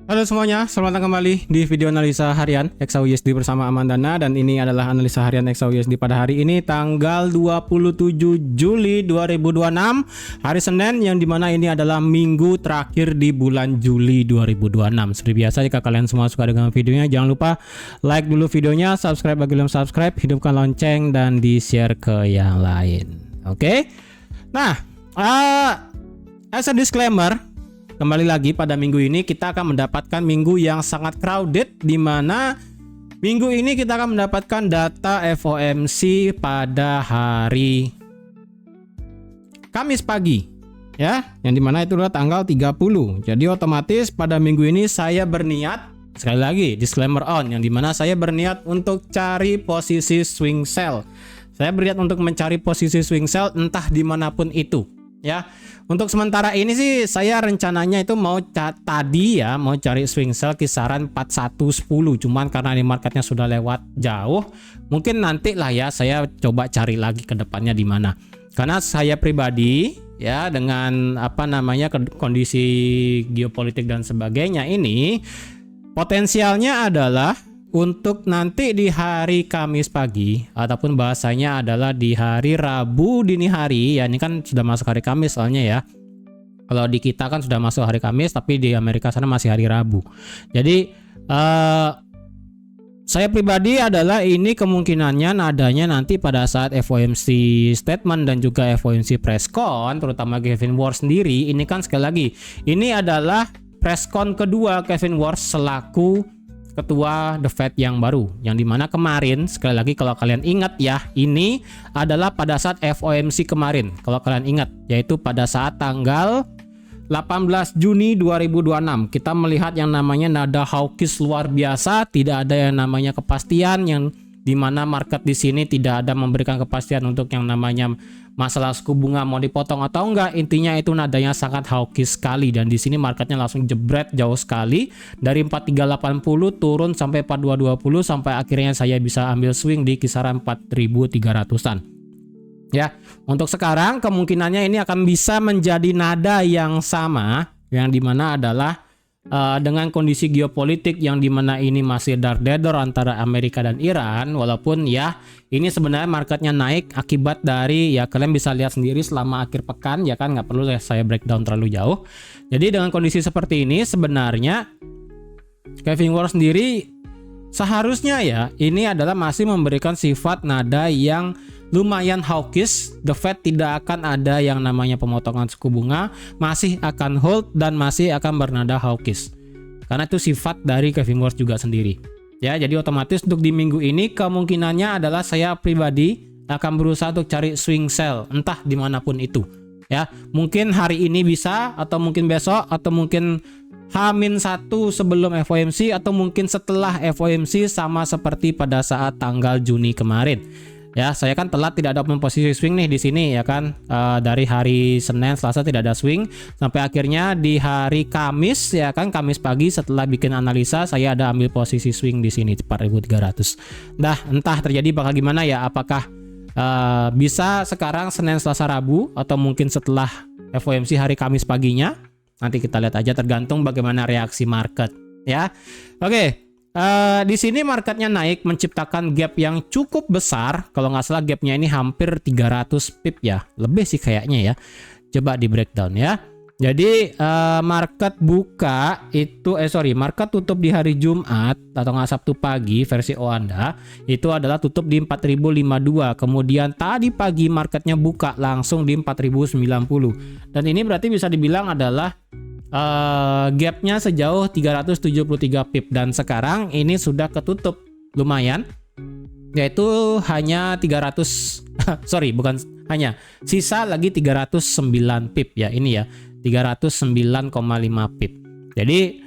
Halo semuanya, selamat datang kembali di video analisa harian XAUUSD bersama Amandana. Dan ini adalah analisa harian XAUUSD pada hari ini tanggal 27 Juli 2026, hari Senin, yang dimana ini adalah minggu terakhir di bulan Juli 2026. Seperti biasa, jika kalian semua suka dengan videonya, jangan lupa like dulu videonya, subscribe bagi belum subscribe, hidupkan lonceng, dan di share ke yang lain. Oke? Nah, as a disclaimer, kembali lagi pada minggu ini kita akan mendapatkan minggu yang sangat crowded, di mana minggu ini kita akan mendapatkan data FOMC pada hari Kamis pagi, ya, yang dimana itu adalah tanggal 30. Jadi otomatis pada minggu ini saya berniat, sekali lagi disclaimer on, yang dimana saya berniat untuk cari posisi swing sell. Saya berniat untuk mencari posisi swing sell entah dimanapun itu, ya. Untuk sementara ini sih saya rencananya itu mau mau cari swing sell kisaran 4110, cuman karena ini marketnya sudah lewat jauh, mungkin nanti lah ya saya coba cari lagi ke depannya di mana. Karena saya pribadi ya, dengan kondisi geopolitik dan sebagainya ini, potensialnya adalah untuk nanti di hari Kamis pagi, ataupun bahasanya adalah di hari Rabu dini hari, ya ini kan sudah masuk hari Kamis soalnya ya. Kalau di kita kan sudah masuk hari Kamis, tapi di Amerika sana masih hari Rabu. Jadi saya pribadi adalah ini kemungkinannya nadanya nanti pada saat FOMC statement dan juga FOMC press con, terutama Kevin Warsh sendiri. Ini kan sekali lagi, ini adalah press con kedua Kevin Warsh selaku ketua The Fed yang baru, yang dimana kemarin, sekali lagi kalau kalian ingat ya, ini adalah pada saat FOMC kemarin, kalau kalian ingat, yaitu pada saat tanggal 18 Juni 2026 kita melihat yang namanya nada hawkish luar biasa, tidak ada yang namanya kepastian, yang dimana market di sini tidak ada memberikan kepastian untuk yang namanya masalah suku bunga mau dipotong atau enggak. Intinya itu nadanya sangat hawkish sekali, dan di sini marketnya langsung jebret jauh sekali dari 4380 turun sampai 4220, sampai akhirnya saya bisa ambil swing di kisaran 4300-an. Ya, untuk sekarang kemungkinannya ini akan bisa menjadi nada yang sama, yang dimana adalah dengan kondisi geopolitik yang dimana ini masih dar-der antara Amerika dan Iran. Walaupun ya ini sebenarnya marketnya naik akibat dari, ya kalian bisa lihat sendiri selama akhir pekan, ya kan, nggak perlu saya breakdown terlalu jauh. Jadi dengan kondisi seperti ini sebenarnya Kevin Warsh sendiri seharusnya ya ini adalah masih memberikan sifat nada yang lumayan hawkish. The Fed tidak akan ada yang namanya pemotongan suku bunga, masih akan hold dan masih akan bernada hawkish, karena itu sifat dari Kevin Warsh juga sendiri ya. Jadi otomatis untuk di minggu ini kemungkinannya adalah saya pribadi akan berusaha untuk cari swing sell entah dimanapun itu ya. Mungkin hari ini bisa, atau mungkin besok, atau mungkin H-1 sebelum FOMC, atau mungkin setelah FOMC, sama seperti pada saat tanggal Juni kemarin. Ya, saya kan telat, tidak ada posisi swing nih di sini ya kan. Dari hari Senin, Selasa tidak ada swing, sampai akhirnya di hari Kamis ya kan, Kamis pagi setelah bikin analisa saya ada ambil posisi swing di sini 4300. Nah, entah terjadi bakal gimana ya, apakah bisa sekarang Senin, Selasa, Rabu, atau mungkin setelah FOMC hari Kamis paginya. Nanti kita lihat aja, tergantung bagaimana reaksi market ya. Oke. Di sini marketnya naik menciptakan gap yang cukup besar. Kalau nggak salah gapnya ini hampir 300 pip ya, lebih sih kayaknya ya. Coba di breakdown ya. Jadi market buka itu market tutup di hari Jumat atau nggak Sabtu pagi versi Oanda itu adalah tutup di 4052. Kemudian tadi pagi marketnya buka langsung di 4090, dan ini berarti bisa dibilang adalah gapnya sejauh 373 pip, dan sekarang ini sudah ketutup lumayan, yaitu hanya 300 sisa lagi 309 pip ya, ini ya 309,5 pip. Jadi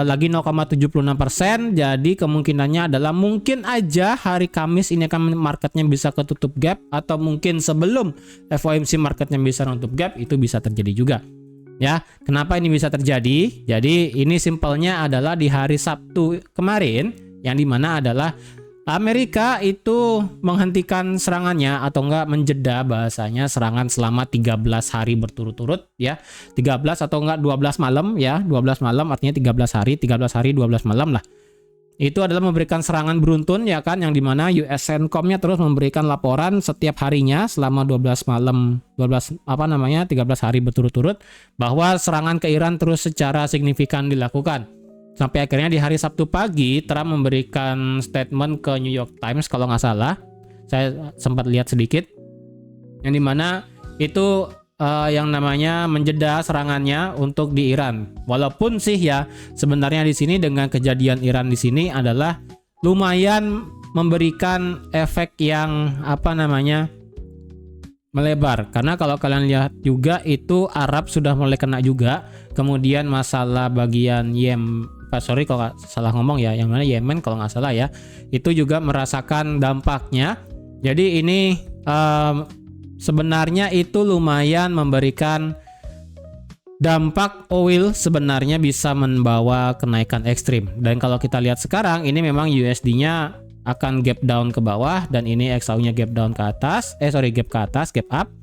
lagi 0,76%. Jadi kemungkinannya adalah mungkin aja hari Kamis ini akan marketnya bisa ketutup gap, atau mungkin sebelum FOMC marketnya bisa nutup gap, itu bisa terjadi juga. Ya, kenapa ini bisa terjadi? Jadi ini simpelnya adalah di hari Sabtu kemarin, yang dimana adalah Amerika itu menghentikan serangannya atau enggak menjeda bahasanya serangan selama 13 hari berturut-turut ya. 13 atau enggak 12 malam ya. 12 malam artinya 13 hari, 13 hari 12 malam lah. Itu adalah memberikan serangan beruntun ya kan, yang dimana US CENTCOM-nya terus memberikan laporan setiap harinya selama 12 malam 13 hari berturut-turut bahwa serangan ke Iran terus secara signifikan dilakukan. Sampai akhirnya di hari Sabtu pagi Trump memberikan statement ke New York Times kalau nggak salah, saya sempat lihat sedikit, yang dimana itu yang namanya menjeda serangannya untuk di Iran. Walaupun sih ya sebenarnya di sini dengan kejadian Iran di sini adalah lumayan memberikan efek yang melebar, karena kalau kalian lihat juga itu Arab sudah mulai kena juga, kemudian masalah bagian kalau nggak salah ngomong ya, yang mana Yemen kalau nggak salah ya, itu juga merasakan dampaknya. Jadi ini sebenarnya itu lumayan memberikan dampak. Oil sebenarnya bisa membawa kenaikan ekstrim, dan kalau kita lihat sekarang ini memang USD-nya akan gap down ke bawah, dan ini XAU-nya gap down ke atas, gap up.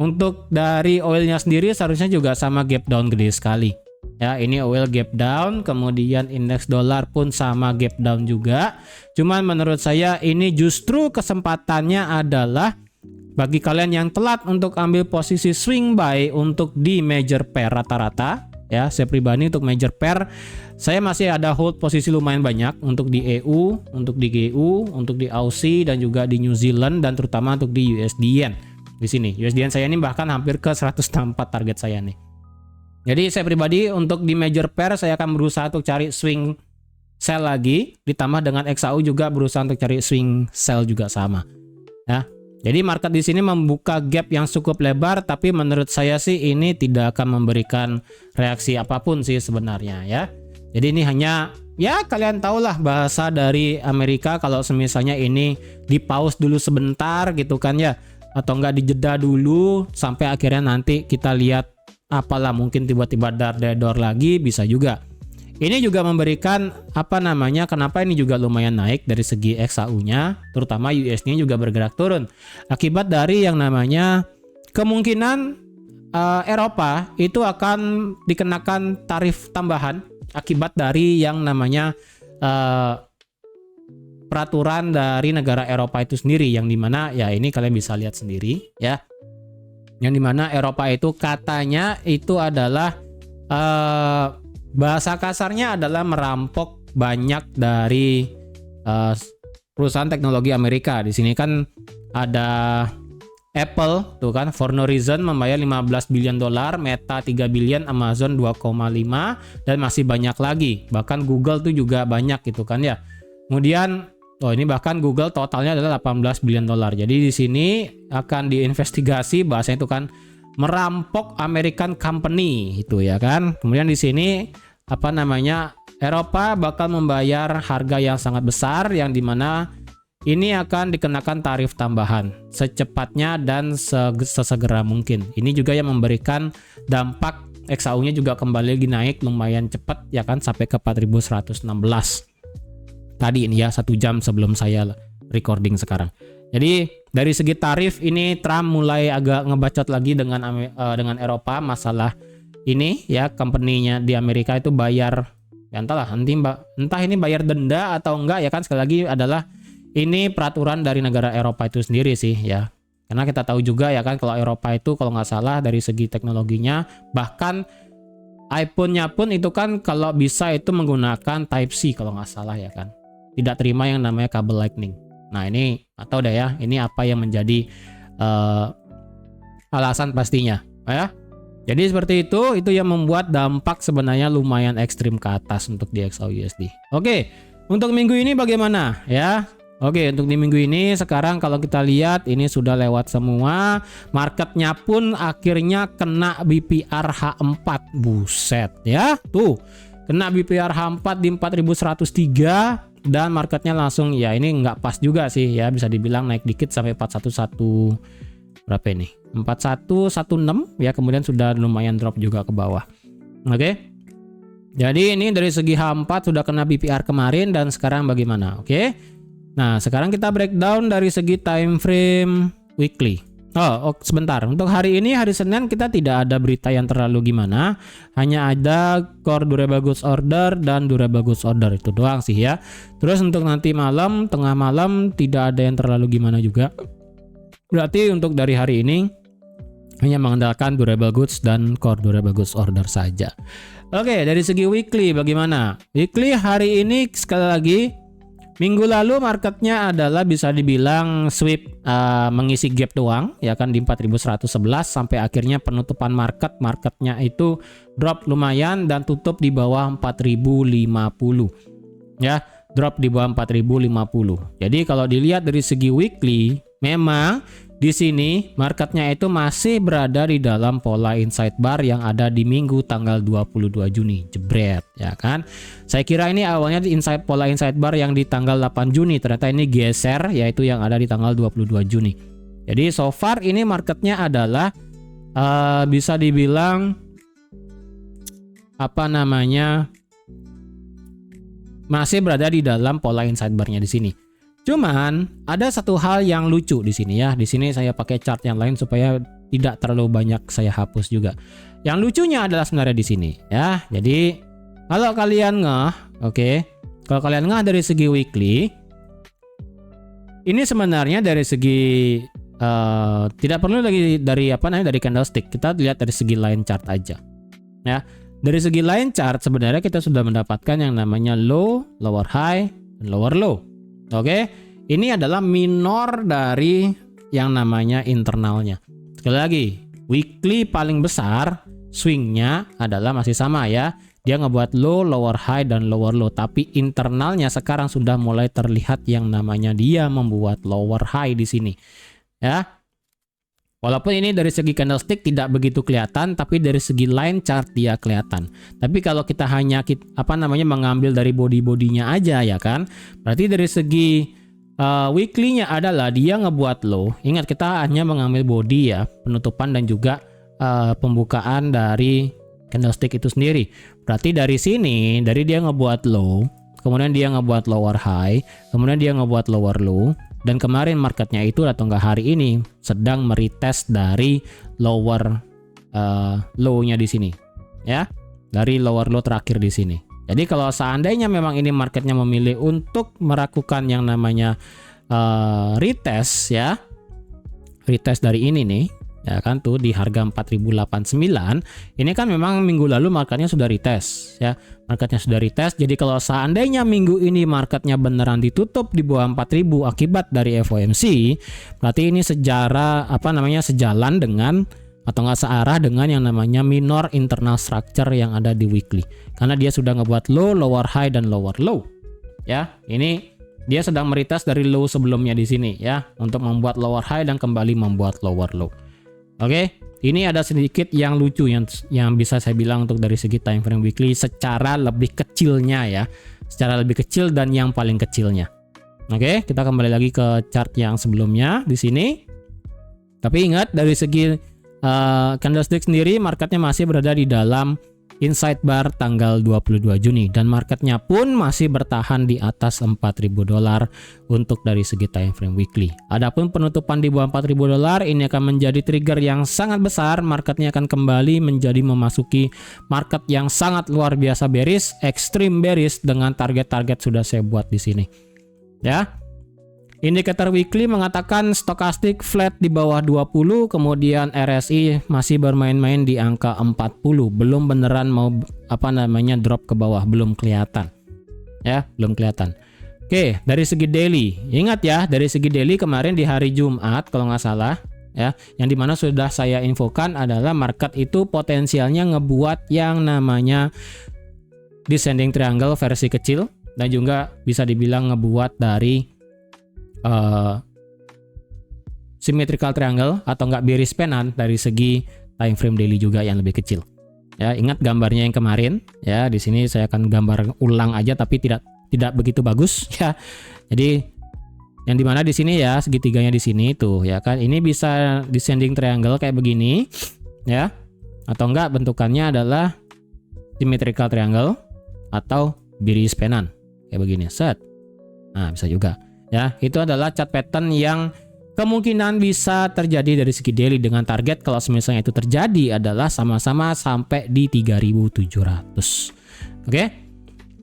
Untuk dari oilnya sendiri seharusnya juga sama gap down gede sekali. Ya, ini oil gap down, kemudian indeks dolar pun sama gap down juga. Cuman menurut saya ini justru kesempatannya adalah bagi kalian yang telat untuk ambil posisi swing buy untuk di major pair rata-rata. Ya, saya pribadi untuk major pair saya masih ada hold posisi lumayan banyak untuk di EU, untuk di GU, untuk di Aussie dan juga di New Zealand, dan terutama untuk di USD Yen. Di sini USD Yen saya ini bahkan hampir ke 104 target saya nih. Jadi saya pribadi untuk di major pair saya akan berusaha untuk cari swing sell lagi, ditambah dengan XAU juga berusaha untuk cari swing sell juga sama. Ya. Jadi market di sini membuka gap yang cukup lebar, tapi menurut saya sih ini tidak akan memberikan reaksi apapun sih sebenarnya ya. Jadi ini hanya ya kalian tahulah bahasa dari Amerika, kalau semisalnya ini di pause dulu sebentar gitu kan ya, atau enggak dijeda dulu sampai akhirnya nanti kita lihat apalah mungkin tiba-tiba dar lagi, bisa juga. Ini juga memberikan kenapa ini juga lumayan naik dari segi XAU-nya, terutama USD-nya juga bergerak turun akibat dari yang namanya kemungkinan Eropa itu akan dikenakan tarif tambahan akibat dari yang namanya peraturan dari negara Eropa itu sendiri, yang dimana ya ini kalian bisa lihat sendiri ya, yang dimana Eropa itu katanya itu adalah bahasa kasarnya adalah merampok banyak dari perusahaan teknologi Amerika. Di sini kan ada Apple tuh kan, for no reason membayar 15 billion dolar, Meta 3 billion, Amazon 2,5, dan masih banyak lagi. Bahkan Google tuh juga banyak gitu kan ya. Kemudian ini bahkan Google totalnya adalah 18 billion dolar. Jadi di sini akan diinvestigasi, bahasanya itu kan merampok American company itu ya kan. Kemudian di sini Eropa bakal membayar harga yang sangat besar, yang dimana ini akan dikenakan tarif tambahan secepatnya dan sesegera mungkin. Ini juga yang memberikan dampak XAU-nya juga kembali lagi naik lumayan cepat ya kan, sampai ke 4116 tadi ini ya, 1 jam sebelum saya recording sekarang. Jadi dari segi tarif ini Trump mulai agak ngebacot lagi dengan Eropa masalah ini ya, company-nya di Amerika itu bayar ya entah ini bayar denda atau enggak ya kan. Sekali lagi adalah ini peraturan dari negara Eropa itu sendiri sih ya, karena kita tahu juga ya kan kalau Eropa itu kalau nggak salah dari segi teknologinya, bahkan iPhone-nya pun itu kan kalau bisa itu menggunakan Type-C kalau nggak salah ya kan, tidak terima yang namanya kabel Lightning. Nah ini atau udah ya, ini apa yang menjadi alasan pastinya ya. Jadi seperti itu yang membuat dampak sebenarnya lumayan ekstrim ke atas untuk di XAU/USD. Oke, untuk minggu ini bagaimana ya? Oke, untuk di minggu ini sekarang kalau kita lihat ini sudah lewat semua. Marketnya pun akhirnya kena BPR H4. Buset ya. Tuh, kena BPR H4 di 4103. Dan marketnya langsung ya ini nggak pas juga sih ya, bisa dibilang naik dikit sampai 411 berapa ini 4116 ya, kemudian sudah lumayan drop juga ke bawah. Oke, jadi ini dari segi H4 sudah kena BPR kemarin dan sekarang bagaimana? Oke, Nah, sekarang kita breakdown dari segi time frame weekly. Oh, sebentar. Untuk hari ini, hari Senin, kita tidak ada berita yang terlalu gimana. Hanya ada core durable goods order dan durable goods order. Itu doang sih ya. Terus untuk nanti malam, tengah malam, tidak ada yang terlalu gimana juga. Berarti untuk dari hari ini, hanya mengandalkan durable goods dan core durable goods order saja. Oke, dari segi weekly bagaimana? Weekly hari ini sekali lagi, minggu lalu marketnya adalah bisa dibilang sweep mengisi gap doang ya kan di 4111 sampai akhirnya penutupan marketnya itu drop lumayan dan tutup di bawah 4050 ya, drop di bawah 4050. Jadi kalau dilihat dari segi weekly memang di sini marketnya itu masih berada di dalam pola inside bar yang ada di minggu tanggal 22 Juni. Jebret ya kan. Saya kira ini awalnya di pola inside bar yang di tanggal 8 Juni. Ternyata ini geser yaitu yang ada di tanggal 22 Juni. Jadi so far ini marketnya adalah bisa dibilang masih berada di dalam pola inside bar-nya di sini. Cuman ada satu hal yang lucu di sini ya. Di sini saya pakai chart yang lain supaya tidak terlalu banyak saya hapus juga. Yang lucunya adalah sebenarnya di sini ya. Jadi kalau kalian kalau kalian dari segi weekly, ini sebenarnya dari segi tidak perlu lagi dari dari candlestick. Kita lihat dari segi line chart aja. Ya. Dari segi line chart sebenarnya kita sudah mendapatkan yang namanya low, lower high, dan lower low. Oke, ini adalah minor dari yang namanya internalnya. Sekali lagi, weekly paling besar swingnya adalah masih sama ya. Dia ngebuat low, lower high, dan lower low. Tapi internalnya sekarang sudah mulai terlihat yang namanya dia membuat lower high di sini. Ya, walaupun ini dari segi candlestick tidak begitu kelihatan, tapi dari segi line chart dia kelihatan. Tapi kalau kita hanya mengambil dari body-bodinya aja ya kan, berarti dari segi weekly-nya adalah dia ngebuat low. Ingat kita hanya mengambil body ya, penutupan dan juga pembukaan dari candlestick itu sendiri. Berarti dari sini, dari dia ngebuat low, kemudian dia ngebuat lower high, kemudian dia ngebuat lower low. Dan kemarin marketnya itu atau enggak hari ini sedang meretest dari lower low-nya di sini, ya, dari lower low terakhir di sini. Jadi kalau seandainya memang ini marketnya memilih untuk melakukan yang namanya retest ya, retest dari ini nih, ya kan tuh di harga 4089. Ini kan memang minggu lalu marketnya sudah retest ya. Marketnya sudah retest. Jadi kalau seandainya minggu ini marketnya beneran ditutup di bawah 4000 akibat dari FOMC, berarti ini sejalan dengan atau nggak searah dengan yang namanya minor internal structure yang ada di weekly. Karena dia sudah ngebuat low, lower high, dan lower low. Ya, ini dia sedang meretest dari low sebelumnya di sini ya, untuk membuat lower high dan kembali membuat lower low. Oke, ini ada sedikit yang lucu yang bisa saya bilang untuk dari segi time frame weekly secara lebih kecilnya ya, secara lebih kecil dan yang paling kecilnya. Oke, kita kembali lagi ke chart yang sebelumnya di sini. Tapi ingat dari segi candlestick sendiri marketnya masih berada di dalam inside bar tanggal 22 Juni dan marketnya pun masih bertahan di atas $4.000 untuk dari segi time frame weekly. Adapun penutupan di bawah $4.000 ini akan menjadi trigger yang sangat besar, marketnya akan kembali menjadi memasuki market yang sangat luar biasa bearish, extreme bearish dengan target-target sudah saya buat di sini. Ya. Indikator weekly mengatakan stokastik flat di bawah 20, kemudian RSI masih bermain-main di angka 40, belum beneran mau drop ke bawah, belum kelihatan. Ya, belum kelihatan. Oke, dari segi daily, ingat ya, dari segi daily kemarin di hari Jumat kalau nggak salah, ya, yang dimana sudah saya infokan adalah market itu potensialnya ngebuat yang namanya descending triangle versi kecil dan juga bisa dibilang ngebuat dari symmetrical triangle atau enggak bearish penan dari segi time frame daily juga yang lebih kecil. Ya, ingat gambarnya yang kemarin ya, di sini saya akan gambar ulang aja tapi tidak begitu bagus ya. Jadi yang dimana di sini ya segitiganya di sini tuh ya kan, ini bisa descending triangle kayak begini ya, atau enggak bentukannya adalah symmetrical triangle atau bearish penan kayak begini. Set. Nah, bisa juga. Ya, itu adalah chart pattern yang kemungkinan bisa terjadi dari segi daily dengan target kalau misalnya itu terjadi adalah sama-sama sampai di 3.700. Oke.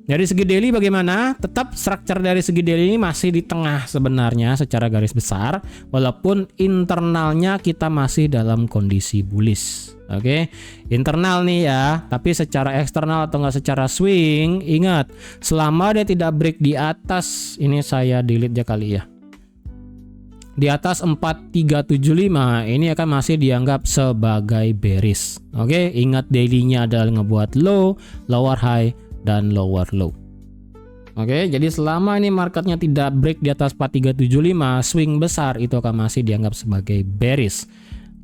Dari segi daily bagaimana? Tetap structure dari segi daily ini masih di tengah sebenarnya secara garis besar, walaupun internalnya kita masih dalam kondisi bullish. Oke, internal nih ya, tapi secara eksternal atau enggak secara swing, ingat selama dia tidak break di atas, ini saya delete ya kali ya, di atas 4375 ini akan masih dianggap sebagai bearish. Oke, ingat daily-nya adalah ngebuat low, lower high, dan lower low. Oke, jadi selama ini marketnya tidak break di atas 4375, swing besar itu akan masih dianggap sebagai bearish.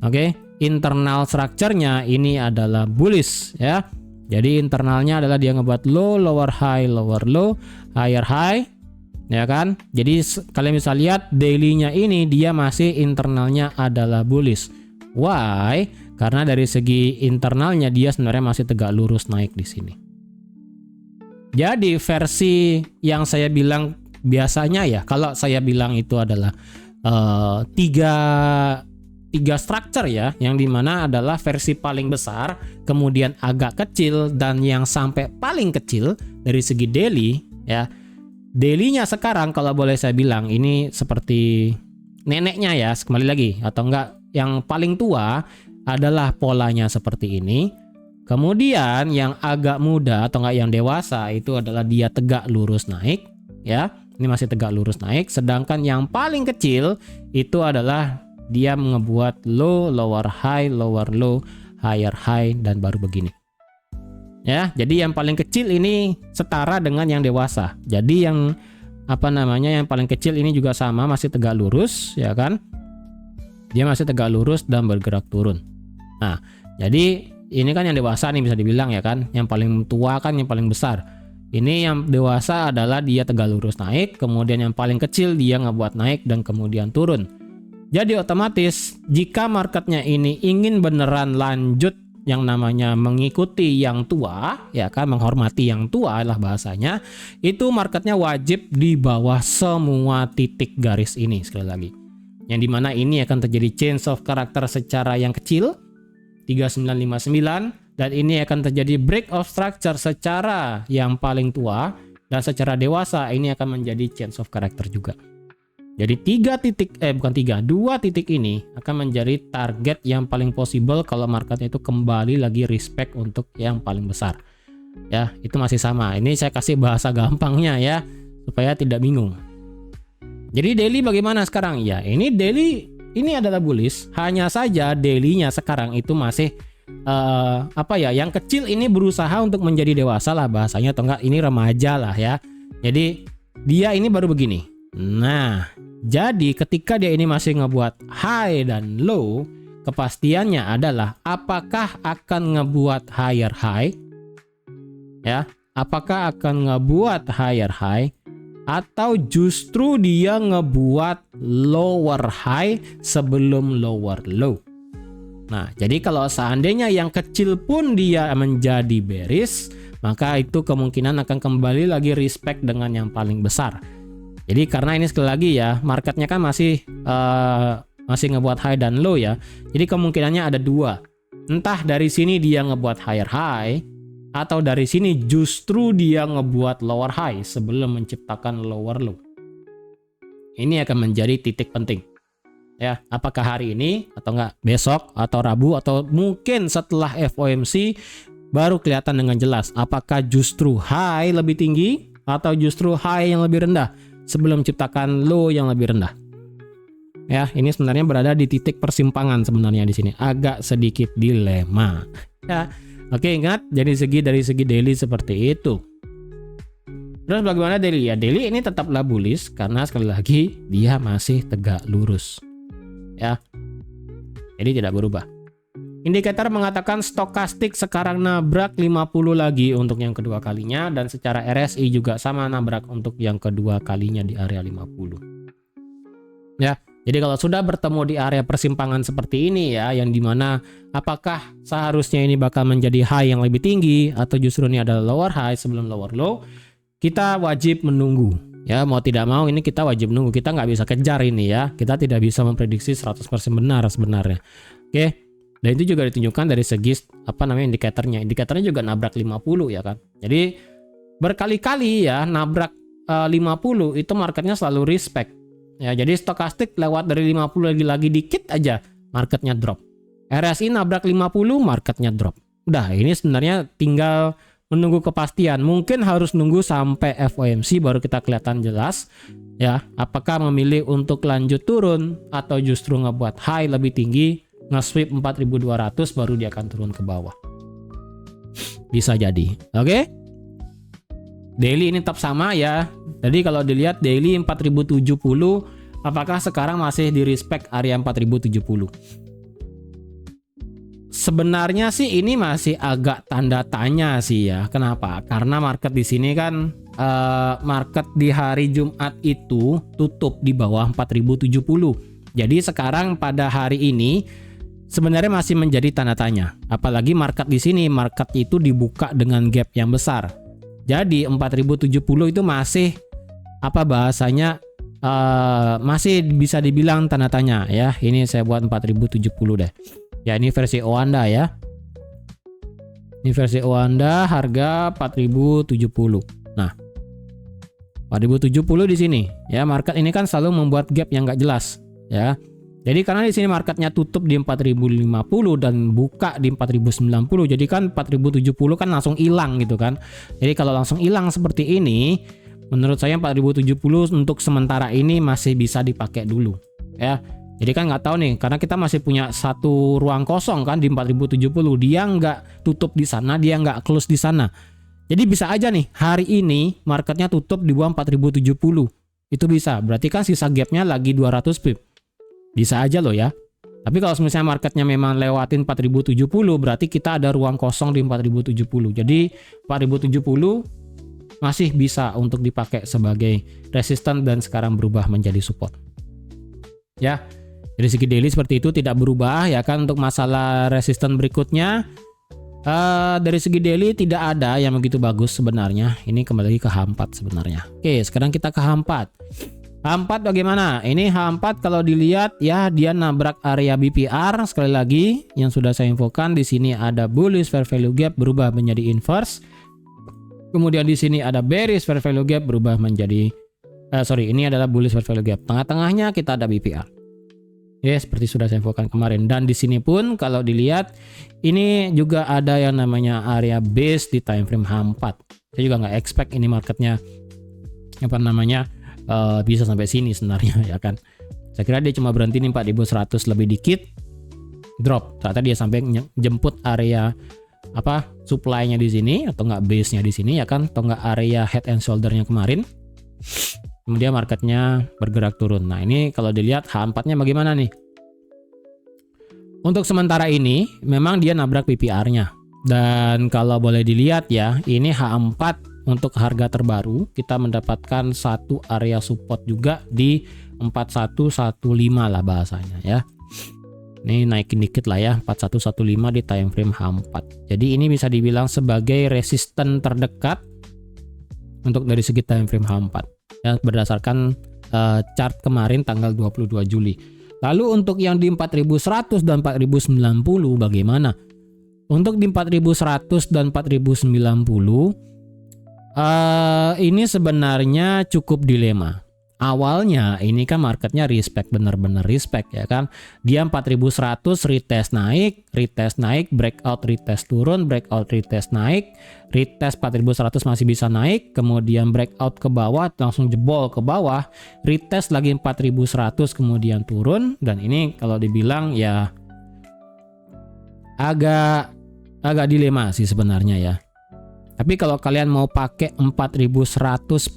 Oke, internal structure-nya ini adalah bullish ya. Jadi internalnya adalah dia ngebuat low, lower high, lower low, higher high, ya kan? Jadi kalian bisa lihat daily-nya ini dia masih internalnya adalah bullish. Why? Karena dari segi internalnya dia sebenarnya masih tegak lurus naik di sini. Jadi versi yang saya bilang biasanya ya, kalau saya bilang itu adalah tiga structure ya, yang dimana adalah versi paling besar, kemudian agak kecil, dan yang sampai paling kecil dari segi daily ya. Daily-nya sekarang kalau boleh saya bilang ini seperti neneknya ya, kembali lagi atau enggak, yang paling tua adalah polanya seperti ini. Kemudian yang agak muda atau enggak yang dewasa itu adalah dia tegak lurus naik ya. Ini masih tegak lurus naik, sedangkan yang paling kecil itu adalah dia ngebuat low, lower high, lower low, higher high, dan baru begini. Ya, jadi yang paling kecil ini setara dengan yang dewasa. Jadi yang yang paling kecil ini juga sama, masih tegak lurus ya kan. Dia masih tegak lurus dan bergerak turun. Nah, jadi ini kan yang dewasa nih bisa dibilang ya kan. Yang paling tua kan yang paling besar. Ini yang dewasa adalah dia tegak lurus naik, kemudian yang paling kecil dia ngebuat naik dan kemudian turun. Jadi otomatis jika marketnya ini ingin beneran lanjut yang namanya mengikuti yang tua, ya kan, menghormati yang tua lah bahasanya, itu marketnya wajib di bawah semua titik garis ini sekali lagi. Yang dimana ini akan terjadi change of character secara yang kecil 3959, dan ini akan terjadi break of structure secara yang paling tua, dan secara dewasa ini akan menjadi change of character juga. Jadi dua titik ini akan menjadi target yang paling possible kalau marketnya itu kembali lagi respect untuk yang paling besar. Ya, itu masih sama. Ini saya kasih bahasa gampangnya ya, supaya tidak bingung. Jadi daily bagaimana sekarang? Ya, ini daily ini adalah bullish, hanya saja daily-nya sekarang itu masih yang kecil ini berusaha untuk menjadi dewasa lah bahasanya, atau enggak ini remaja lah ya. Jadi dia ini baru begini. Nah, jadi ketika dia ini masih ngebuat high dan low, kepastiannya adalah apakah akan ngebuat higher high? Ya, apakah akan ngebuat higher high? Atau justru dia ngebuat lower high sebelum lower low. Nah, jadi kalau seandainya yang kecil pun dia menjadi bearish, maka itu kemungkinan akan kembali lagi respect dengan yang paling besar. Jadi karena ini sekali lagi ya, marketnya kan masih ngebuat high dan low ya. Jadi kemungkinannya ada dua. Entah dari sini dia ngebuat higher high, atau dari sini justru dia ngebuat lower high sebelum menciptakan lower low. Ini akan menjadi titik penting. Ya, apakah hari ini atau enggak besok atau Rabu atau mungkin setelah FOMC baru kelihatan dengan jelas apakah justru high lebih tinggi atau justru high yang lebih rendah sebelum menciptakan low yang lebih rendah. Ya, ini sebenarnya berada di titik persimpangan sebenarnya di sini. Agak sedikit dilema. Ya. Oke, ingat dari segi daily seperti itu. Terus bagaimana daily? Ya, daily ini tetaplah bullish karena sekali lagi dia masih tegak lurus. Ya. Jadi tidak berubah. Indikator mengatakan stokastik sekarang nabrak 50 lagi untuk yang kedua kalinya, dan secara RSI juga sama nabrak untuk yang kedua kalinya di area 50. Ya. Jadi kalau sudah bertemu di area persimpangan seperti ini ya, yang dimana apakah seharusnya ini bakal menjadi high yang lebih tinggi atau justru ini adalah lower high sebelum lower low, kita wajib menunggu Ya mau tidak mau ini kita wajib nunggu, kita nggak bisa kejar ini ya, kita tidak bisa memprediksi 100% benar sebenarnya. Oke, dan itu juga ditunjukkan dari segi indikatornya juga nabrak 50 ya kan. Jadi berkali-kali ya nabrak 50 itu marketnya selalu respect ya. Jadi stokastik lewat dari 50 lagi dikit aja marketnya drop. RSI nabrak 50 marketnya drop. Udah, ini sebenarnya tinggal menunggu kepastian. Mungkin harus nunggu sampai FOMC baru kita kelihatan jelas ya, apakah memilih untuk lanjut turun atau justru ngebuat high lebih tinggi, nge-sweep 4200 baru dia akan turun ke bawah. Bisa jadi. Oke. Daily ini tetap sama ya. Jadi kalau dilihat daily 4070, apakah sekarang masih di respect area 4070? Sebenarnya sih ini masih agak tanda tanya sih ya. Kenapa? Karena market di sini kan market di hari Jumat itu tutup di bawah 4070. Jadi sekarang pada hari ini sebenarnya masih menjadi tanda tanya. Apalagi market di sini, market itu dibuka dengan gap yang besar. Jadi 4070 itu masih masih bisa dibilang tanda tanya ya. Ini saya buat 4070 deh. Ya ini versi Oanda ya. Ini versi Oanda harga 4070. Nah, 4070 di sini ya, market ini kan selalu membuat gap yang nggak jelas ya. Jadi karena di sini marketnya tutup di 4050 dan buka di 4090, jadi kan 4070 kan langsung hilang gitu kan. Jadi kalau langsung hilang seperti ini, menurut saya 4070 untuk sementara ini masih bisa dipakai dulu ya. Jadi kan nggak tahu nih, karena kita masih punya satu ruang kosong kan di 4070, dia nggak tutup di sana, dia nggak close di sana. Jadi bisa aja nih hari ini marketnya tutup di bawah 4070, itu bisa. Berarti kan sisa gapnya lagi 200 pip. Bisa aja loh ya. Tapi kalau misalnya marketnya memang lewatin 4070, berarti kita ada ruang kosong di 4070. Jadi 4070 masih bisa untuk dipakai sebagai resisten dan sekarang berubah menjadi support. Ya. Dari segi daily seperti itu tidak berubah ya kan. Untuk masalah resisten berikutnya dari segi daily tidak ada yang begitu bagus sebenarnya. Ini kembali lagi ke H4 sebenarnya. Oke, sekarang kita ke H4. H4 bagaimana? Ini H4 kalau dilihat ya, dia nabrak area BPR sekali lagi yang sudah saya infokan. Di sini ada bullish fair value gap berubah menjadi inverse. Kemudian di sini ada bearish fair value gap berubah menjadi ini adalah bullish fair value gap. Tengah-tengahnya kita ada BPR. Ya, seperti sudah saya infokan kemarin. Dan di sini pun kalau dilihat ini juga ada yang namanya area base di time frame H4. Saya juga nggak expect ini marketnya bisa sampai sini sebenarnya ya kan. Saya kira dia cuma berhenti nih 4100 lebih dikit drop. Ternyata dia sampai jemput area supply-nya di sini atau nggak base-nya di sini ya kan, atau nggak area head and shoulder-nya kemarin. Kemudian marketnya bergerak turun. Nah ini kalau dilihat H4-nya bagaimana nih? Untuk sementara ini memang dia nabrak PPR-nya. Dan kalau boleh dilihat ya, ini H4 untuk harga terbaru kita mendapatkan satu area support juga di 4115 lah bahasanya ya. Ini naikin dikit lah ya, 4115 di time frame H4. Jadi ini bisa dibilang sebagai resisten terdekat untuk dari segi time frame H4. Ya, berdasarkan chart kemarin tanggal 22 Juli. Lalu untuk yang di 4100 dan 4090 bagaimana? Untuk di 4100 dan 4090 ini sebenarnya cukup dilema. Awalnya ini kan marketnya respect, benar-benar respect ya kan. Dia 4100 retest naik, breakout retest turun, breakout retest naik, retest 4100 masih bisa naik, kemudian breakout ke bawah langsung jebol ke bawah, retest lagi 4100 kemudian turun. Dan ini kalau dibilang ya agak dilema sih sebenarnya ya. Tapi kalau kalian mau pakai 4100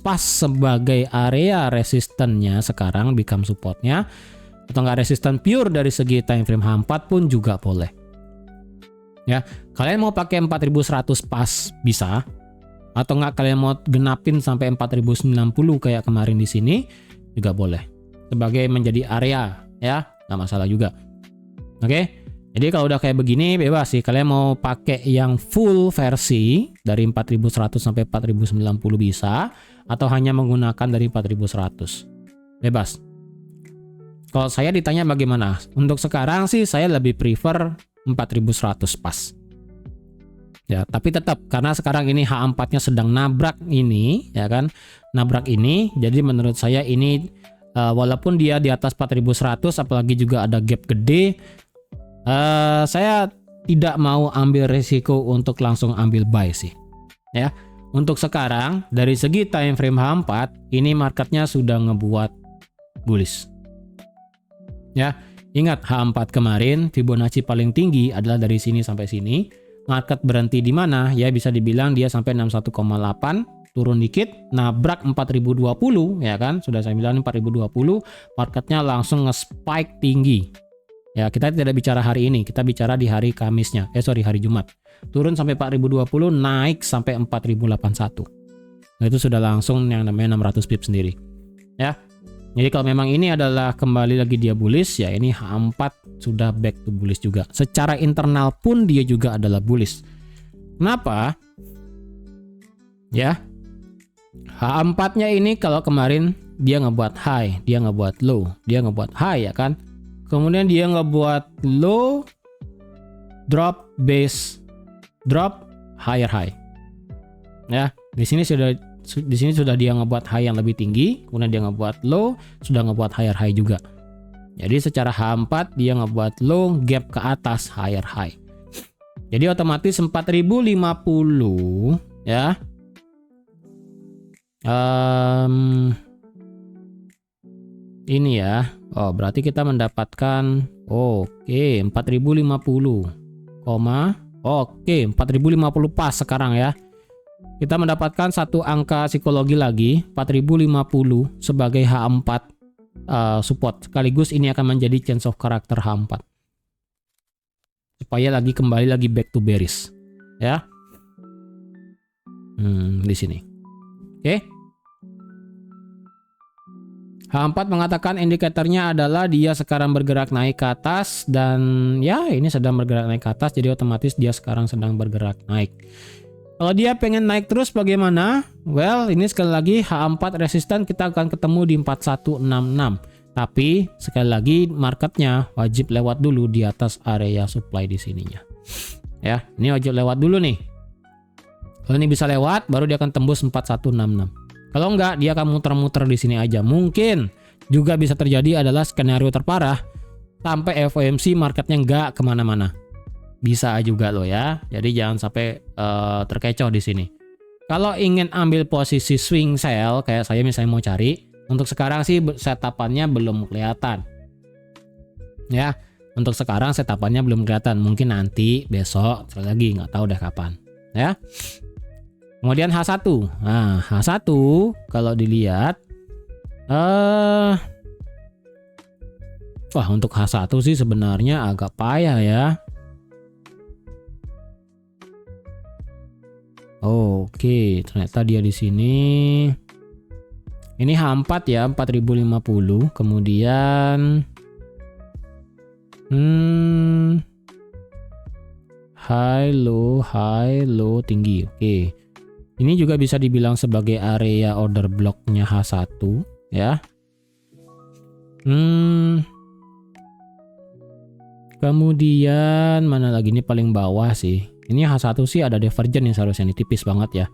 pas sebagai area resistennya sekarang become supportnya, atau enggak resisten pure dari segi time frame H4 pun juga boleh. Ya, kalian mau pakai 4100 pas bisa, atau enggak kalian mau genapin sampai 4090 kayak kemarin di sini juga boleh. Sebagai menjadi area ya, enggak masalah juga. Oke. Jadi kalau udah kayak begini bebas sih, kalian mau pakai yang full versi dari 4100 sampai 4090 bisa, atau hanya menggunakan dari 4100. Bebas. Kalau saya ditanya bagaimana? Untuk sekarang sih saya lebih prefer 4100 pas. Ya, tapi tetap karena sekarang ini H4-nya sedang nabrak ini, ya kan? Nabrak ini, jadi menurut saya ini walaupun dia di atas 4100 apalagi juga ada gap gede, saya tidak mau ambil risiko untuk langsung ambil buy sih. Ya. Untuk sekarang dari segi time frame H4 ini marketnya sudah ngebuat bullish. Ya, ingat H4 kemarin Fibonacci paling tinggi adalah dari sini sampai sini. Market berhenti di mana? Ya bisa dibilang dia sampai 61,8, turun dikit, nabrak 4020 ya kan? Sudah saya bilang 4020, marketnya langsung nge-spike tinggi. Ya, kita tidak bicara hari ini, kita bicara di hari Kamisnya. Hari Jumat. Turun sampai 4020, naik sampai 4081. Nah, itu sudah langsung yang namanya 600 pip sendiri. Ya. Jadi kalau memang ini adalah kembali lagi dia bullish, ya ini H4 sudah back to bullish juga. Secara internal pun dia juga adalah bullish. Kenapa? Ya. H4-nya ini kalau kemarin dia ngebuat high, dia ngebuat low, dia ngebuat high ya kan? Kemudian dia ngebuat low, drop, base, drop, higher high. Ya, di sini sudah dia ngebuat high yang lebih tinggi, kemudian dia ngebuat low, sudah ngebuat higher high juga. Jadi secara H4 dia ngebuat low, gap ke atas, higher high. Jadi otomatis 4050 ya. Ini ya. Oh, berarti kita mendapatkan 4050, oke 4050 pas sekarang ya. Kita mendapatkan satu angka psikologi lagi 4050 sebagai H4 support. Sekaligus ini akan menjadi change of character H4. Supaya kembali lagi back to bearish ya. Di sini. Oke. H4 mengatakan indikatornya adalah dia sekarang bergerak naik ke atas dan ya ini sedang bergerak naik ke atas, jadi otomatis dia sekarang sedang bergerak naik. Kalau dia pengen naik terus bagaimana? Well, ini sekali lagi H4 resisten kita akan ketemu di 4166. Tapi sekali lagi marketnya wajib lewat dulu di atas area supply di sininya. Ya, ini wajib lewat dulu nih. Kalau ini bisa lewat baru dia akan tembus 4166. Kalau enggak, dia akan muter-muter di sini aja. Mungkin juga bisa terjadi adalah skenario terparah sampai FOMC marketnya enggak kemana-mana. Bisa juga loh ya. Jadi jangan sampai terkecoh di sini. Kalau ingin ambil posisi swing sell kayak saya misalnya mau cari, untuk sekarang sih setapannya belum kelihatan. Ya, untuk sekarang setapannya belum kelihatan. Mungkin nanti besok lagi nggak tahu deh kapan. Ya. Kemudian H1. Nah, H1 kalau dilihat wah, untuk H1 sih sebenarnya agak payah ya. Oke, ternyata dia di sini. Ini H4 ya, 4050. Kemudian high low tinggi. Oke. Ini juga bisa dibilang sebagai area order blocknya H1 ya. Kemudian mana lagi, ini paling bawah sih. Ini H1 sih ada divergen yang seharusnya ini tipis banget ya.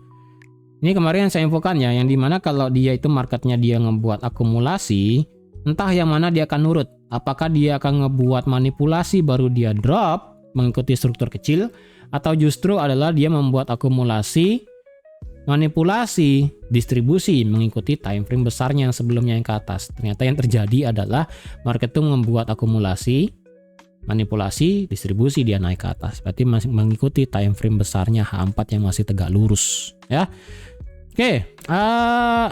Ini kemarin yang saya infokan ya, yang dimana kalau dia itu marketnya dia ngebuat akumulasi, entah yang mana dia akan nurut. Apakah dia akan ngebuat manipulasi baru dia drop mengikuti struktur kecil, atau justru adalah dia membuat akumulasi manipulasi distribusi mengikuti time frame besarnya yang sebelumnya yang ke atas. Ternyata yang terjadi adalah market itu membuat akumulasi, manipulasi, distribusi, dia naik ke atas. Berarti masih mengikuti time frame besarnya H4 yang masih tegak lurus ya. Oke,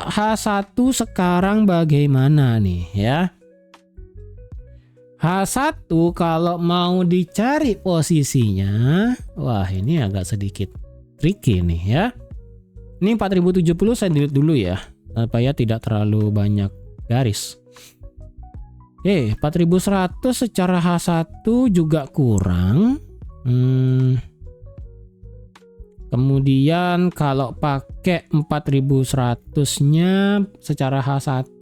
H1 sekarang bagaimana nih ya? H1 kalau mau dicari posisinya, wah ini agak sedikit tricky nih ya. Ini 4070 saya delete dulu ya, supaya tidak terlalu banyak garis. 4100 secara H1 juga kurang. Kemudian kalau pakai 4100-nya secara H1,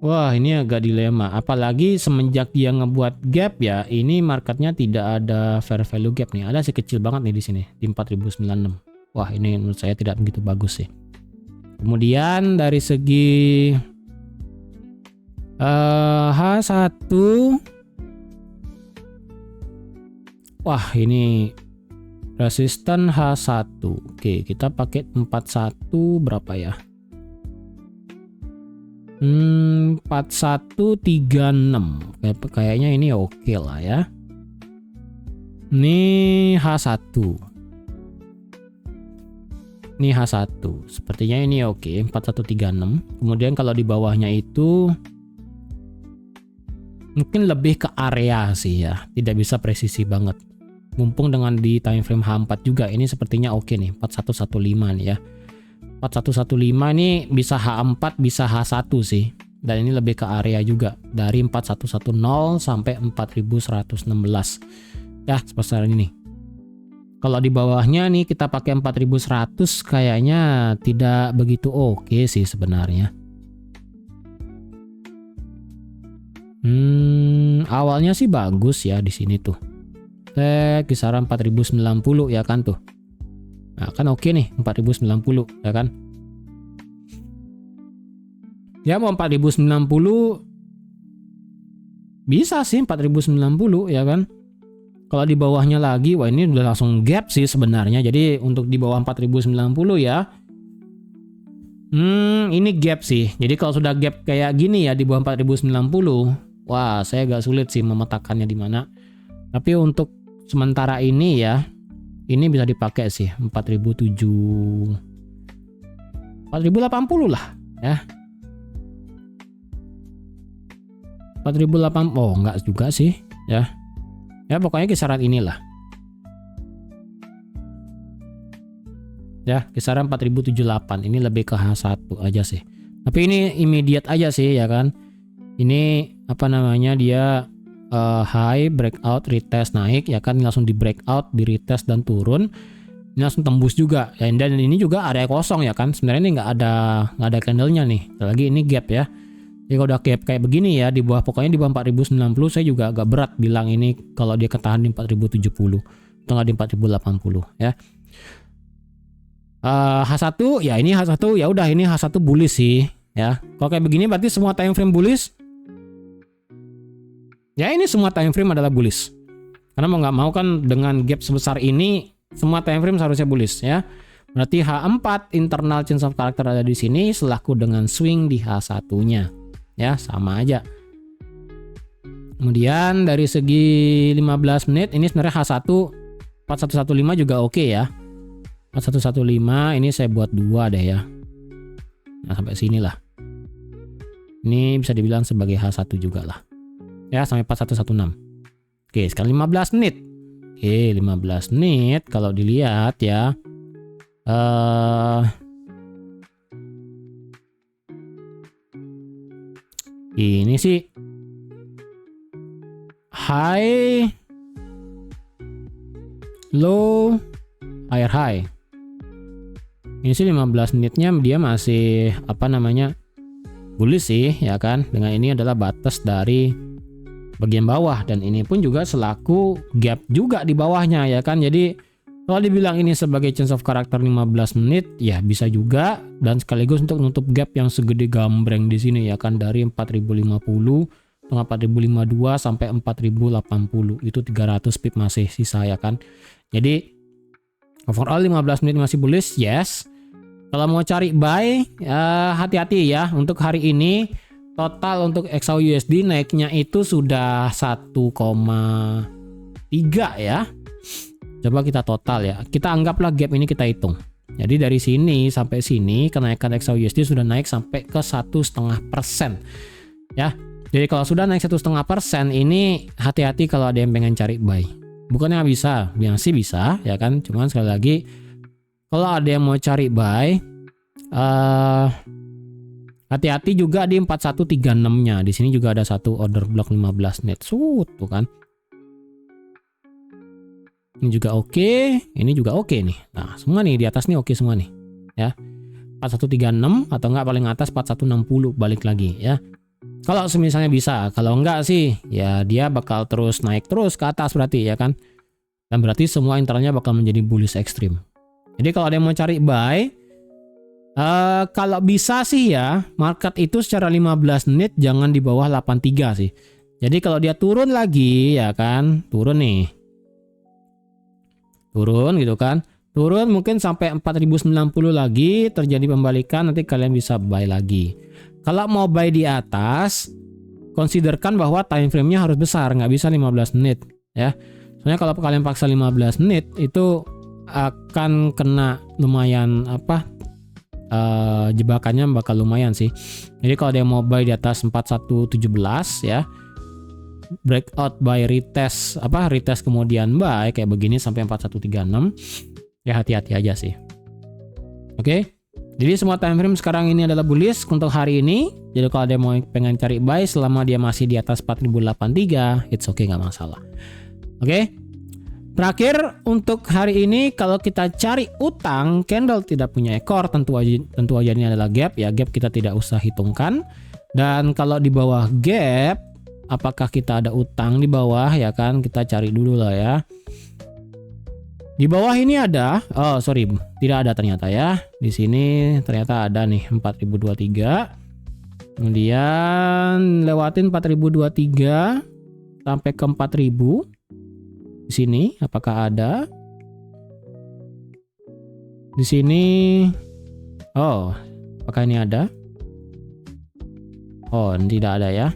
wah ini agak dilema. Apalagi semenjak dia ngebuat gap ya, ini marketnya tidak ada fair value gap nih. Ada sih kecil banget nih di sini di 4096. Wah ini menurut saya tidak begitu bagus sih. Kemudian dari segi H1, wah ini resisten H1. Oke, kita pakai 41 berapa ya? 4136. Kayaknya ini oke lah ya. Ini H1. Ini H1. Sepertinya ini oke, 4136. Kemudian kalau di bawahnya itu mungkin lebih ke area sih ya, tidak bisa presisi banget. Mumpung dengan di time frame H4 juga ini sepertinya oke nih, 4115 nih ya. 4115 ini bisa H4 bisa H1 sih. Dan ini lebih ke area juga dari 4110 sampai 4116. Ya, sebesar ini nih. Kalau di bawahnya nih kita pakai 4100 kayaknya tidak begitu oke sih sebenarnya. Awalnya sih bagus ya di sini tuh. Kisaran 4090 ya kan tuh. Nah, kan oke nih 4090 ya kan. Ya mau 4090 bisa sih 4090 ya kan. Kalau di bawahnya lagi, wah ini udah langsung gap sih sebenarnya. Jadi untuk di bawah 4090 ya. Ini gap sih. Jadi kalau sudah gap kayak gini ya di bawah 4090, wah, saya agak sulit sih memetakannya di mana. Tapi untuk sementara ini ya, ini bisa dipakai sih 4080 lah ya. 4080, oh enggak juga sih ya. Ya pokoknya kisaran inilah. Ya, kisaran 4078. Ini lebih ke H1 aja sih. Tapi ini immediate aja sih ya kan. Ini apa namanya, dia high, breakout, retest, naik ya kan, langsung di breakout, di retest dan turun. Ini langsung tembus juga. Dan ini juga area kosong ya kan. Sebenarnya ini nggak ada candlenya nih. Lagi ini gap ya. Jadi kalau udah gap kayak begini ya, di bawah, pokoknya di bawah 4090 saya juga agak berat bilang ini kalau dia ketahan di 4070 atau nggak di 4080 ya. H1 ya, ini H1 ya udah, ini H1 bullish sih ya. Kalau kayak begini berarti semua time frame bullish. Ya ini semua time frame adalah bullish. Karena mau nggak mau kan dengan gap sebesar ini semua time frame seharusnya bullish ya. Berarti H4 internal change of character ada di sini selaku dengan swing di H1-nya. Ya, sama aja. Kemudian dari segi 15 menit ini sebenarnya H1 4115 juga oke ya. 4115 ini saya buat 2 deh ya. Nah, sampai sini lah. Ini bisa dibilang sebagai H1 juga lah. Ya, sampai 4116. Oke, sekarang 15 menit. Oke, 15 menit kalau dilihat ya. Ini sih high, low, higher high. Ini sih 15 menitnya dia masih apa namanya, bullish sih ya kan. Dengan ini adalah batas dari bagian bawah dan ini pun juga selaku gap juga di bawahnya ya kan. Jadi kalau dibilang ini sebagai change of character 15 menit ya bisa juga, dan sekaligus untuk nutup gap yang segede gambreng di sini ya kan, dari 4050 atau 4052 sampai 4080 itu 300 pip masih sisa ya kan. Jadi overall 15 menit masih bullish, yes. Kalau mau cari buy, hati-hati ya. Untuk hari ini total untuk XAUUSD naiknya itu sudah 1,3 ya. Coba kita total ya. Kita anggaplah gap ini kita hitung. Jadi dari sini sampai sini kenaikan XAUUSD sudah naik sampai ke 1,5% ya. Jadi kalau sudah naik 1,5% ini hati-hati kalau ada yang pengen cari buy. Bukannya nggak bisa, sih bisa ya kan. Cuman sekali lagi, kalau ada yang mau cari buy, Hati-hati juga di 4136-nya. Di sini juga ada satu order block 15 net. Tuh kan. Ini juga oke, ini juga oke nih. Nah, semua nih di atas nih oke semua nih. Ya. 4136 atau enggak paling atas 4160 balik lagi ya. Kalau misalnya bisa, kalau enggak sih ya dia bakal terus naik terus ke atas berarti ya kan. Dan berarti semua internalnya bakal menjadi bullish ekstrim. Jadi kalau ada yang mau cari buy, kalau bisa sih ya, market itu secara 15 menit jangan di bawah 83 sih. Jadi kalau dia turun lagi ya kan, turun nih. Turun gitu kan. Turun mungkin sampai 4090 lagi, terjadi pembalikan, nanti kalian bisa buy lagi. Kalau mau buy di atas, considerkan bahwa time frame-nya harus besar, nggak bisa 15 menit ya. Soalnya kalau kalian paksa 15 menit itu akan kena lumayan jebakannya bakal lumayan sih. Jadi kalau dia mau buy di atas 4117 ya, breakout buy retest retest kemudian buy kayak begini sampai 4136 ya, hati-hati aja sih. Oke. Jadi semua time frame sekarang ini adalah bullish untuk hari ini. Jadi kalau ada yang mau pengen cari buy selama dia masih di atas 4083, it's okay, nggak masalah. Oke. Terakhir untuk hari ini, kalau kita cari utang candle tidak punya ekor, tentu aja ini adalah gap ya. Gap kita tidak usah hitungkan. Dan kalau di bawah gap, apakah kita ada utang di bawah ya kan? Kita cari dulu lah ya. Di bawah ini ada, tidak ada ternyata ya. Di sini ternyata ada nih 4023. Kemudian lewatin 4023 sampai ke 4000. Di sini apakah ada? Di sini apakah ini ada? Oh, tidak ada ya.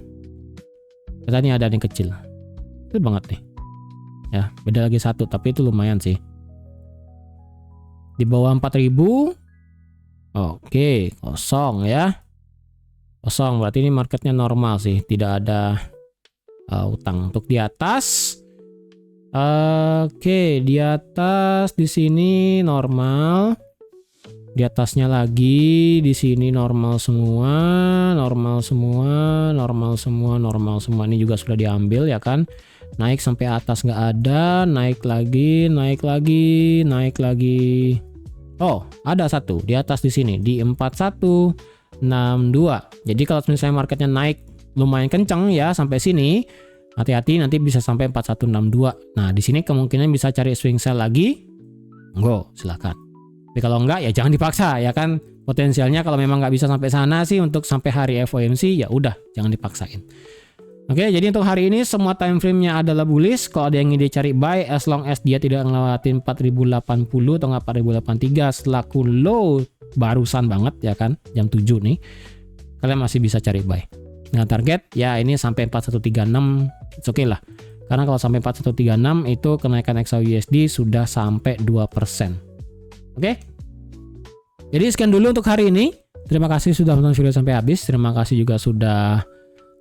Katanya ada yang kecil. Itu banget nih. Ya, beda lagi satu, tapi itu lumayan sih. Di bawah 4000. Oke, kosong ya. Kosong berarti ini marketnya normal sih, tidak ada utang. Untuk di atas, oke, di atas di sini normal. Di atasnya lagi, di sini normal semua, normal semua, normal semua, normal semua. Ini juga sudah diambil ya kan. Naik sampai atas nggak ada, naik lagi, naik lagi, naik lagi. Oh, ada satu di atas di sini di 4162. Jadi kalau misalnya marketnya naik lumayan kenceng ya sampai sini, hati-hati nanti bisa sampai 4162. Nah, di sini kemungkinan bisa cari swing sell lagi. Go, silakan. Tapi kalau enggak ya jangan dipaksa ya kan. Potensialnya kalau memang nggak bisa sampai sana sih untuk sampai hari FOMC ya udah jangan dipaksain. Oke, jadi untuk hari ini semua time frame-nya adalah bullish. Kalau ada yang ingin dicari buy, as long as dia tidak ngelewatin 4080 atau nggak 4083 selaku low barusan banget ya kan, jam 7 nih, kalian masih bisa cari buy. Dengan target ya ini sampai 4136, it's okay lah. Karena kalau sampai 4136 itu kenaikan XAUUSD sudah sampai 2%. Oke? Jadi sekian dulu untuk hari ini. Terima kasih sudah menonton video sampai habis. Terima kasih juga sudah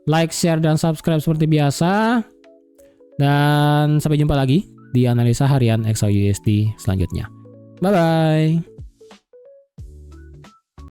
like, share, dan subscribe seperti biasa. Dan sampai jumpa lagi di analisa harian XAUUSD selanjutnya. Bye-bye.